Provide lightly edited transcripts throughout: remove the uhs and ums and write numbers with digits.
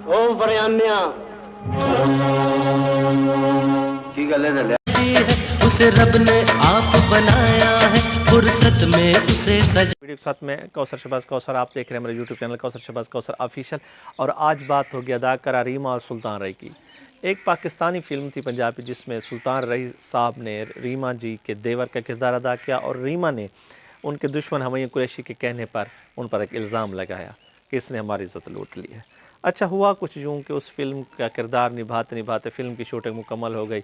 او بریانیاں کی گل ہے اسے رب نے آپ بنایا ہے فرصت میں اسے ویڈیو کے ساتھ میں کوثر شہباز کوثر، آپ دیکھ رہے ہیں میرے یوٹیوب چینل کوثر شہباز کوثر آفیشیل، اور آج بات ہوگی اداکارہ ریما اور سلطان رئی کی۔ ایک پاکستانی فلم تھی پنجابی جس میں سلطان رئی صاحب نے ریما جی کے دیور کا کردار ادا کیا، اور ریما نے ان کے دشمن حمیہ قریشی کے کہنے پر ان پر ایک الزام لگایا کہ اس نے ہماری عزت لوٹ لی ہے۔ اچھا ہوا کچھ یوں کہ اس فلم کا کردار نبھاتے نبھاتے فلم کی شوٹنگ مکمل ہو گئی،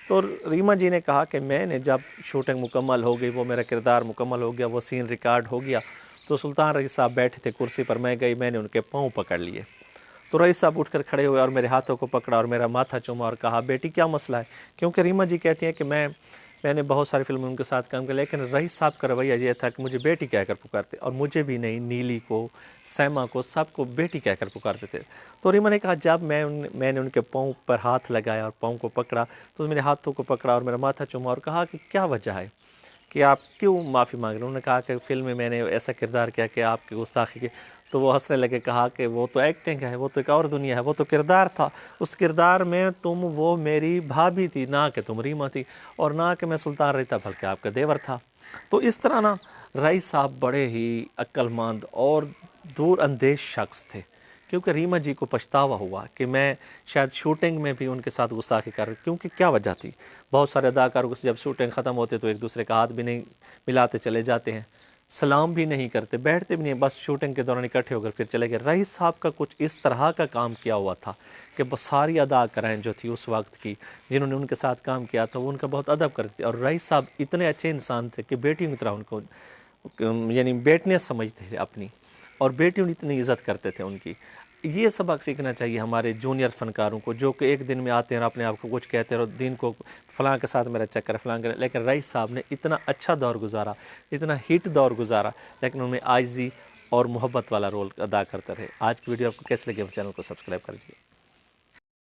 تو ریما جی نے کہا کہ میں نے جب شوٹنگ مکمل ہو گئی، وہ میرا کردار مکمل ہو گیا، وہ سین ریکارڈ ہو گیا، تو سلطان رئی صاحب بیٹھے تھے کرسی پر، میں گئی، میں نے ان کے پاؤں پکڑ لیے۔ تو رئی صاحب اٹھ کر کھڑے ہوئے اور میرے ہاتھوں کو پکڑا اور میرا ماتھا چوما اور کہا بیٹی کیا مسئلہ ہے؟ کیونکہ ریما جی کہتی ہیں کہ میں نے بہت ساری فلموں ان کے ساتھ کام کیا، لیکن رئی صاحب کا رویہ یہ تھا کہ مجھے بیٹی کہہ کر پکارتے، اور مجھے بھی نہیں، نیلی کو، سیما کو، سب کو بیٹی کہہ کر پکارتے تھے۔ تو ریما نے کہا جب میں نے ان کے پاؤں پر ہاتھ لگایا اور پاؤں کو پکڑا، تو میرے ہاتھوں کو پکڑا اور میرا ماتھا چوما اور کہا کہ کیا وجہ ہے کہ آپ کیوں معافی مانگ رہے ہیں؟ انہوں نے کہا کہ فلم میں نے ایسا کردار کیا کہ آپ کی گستاخی کی۔ تو وہ ہنسنے لگے، کہا کہ وہ تو ایکٹنگ ہے، وہ تو ایک اور دنیا ہے، وہ تو کردار تھا، اس کردار میں تم وہ میری بھابھی تھی، نہ کہ تم ریما تھی، اور نہ کہ میں سلطان رئی تھا بلکہ آپ کا دیور تھا۔ تو اس طرح نا رئی صاحب بڑے ہی عقل مند اور دور اندیش شخص تھے، کیونکہ ریما جی کو پچھتاوا ہوا کہ میں شاید شوٹنگ میں بھی ان کے ساتھ گستاخی کر رہی، کیونکہ کیا وجہ تھی؟ بہت سارے اداکاروں کو جب شوٹنگ ختم ہوتے تو ایک دوسرے کا ہاتھ بھی نہیں ملاتے چلے جاتے ہیں، سلام بھی نہیں کرتے، بیٹھتے بھی نہیں، بس شوٹنگ کے دوران اکٹھے ہو کر پھر چلے گئے۔ رئی صاحب کا کچھ اس طرح کا کام کیا ہوا تھا کہ بس ساری اداکارائیں جو تھی اس وقت کی جنہوں نے ان کے ساتھ کام کیا تھا وہ ان کا بہت ادب کرتے تھے، اور رئی صاحب اتنے اچھے انسان تھے کہ بیٹیوں کی طرح ان کو یعنی بیٹیاں سمجھتے تھے اپنی، اور بیٹیوں اتنی عزت کرتے تھے ان کی۔ یہ سبق سیکھنا چاہیے ہمارے جونیئر فنکاروں کو، جو کہ ایک دن میں آتے ہیں اور اپنے آپ کو کچھ کہتے ہیں اور دین کو فلاں کے ساتھ میرا چکر ہے، فلاں کے، لیکن رئی صاحب نے اتنا اچھا دور گزارا، اتنا ہٹ دور گزارا، لیکن ان میں عاجزی اور محبت والا رول ادا کرتے رہے۔ آج کی ویڈیو آپ کو کیسے لگی؟ چینل کو سبسکرائب کر دیجیے۔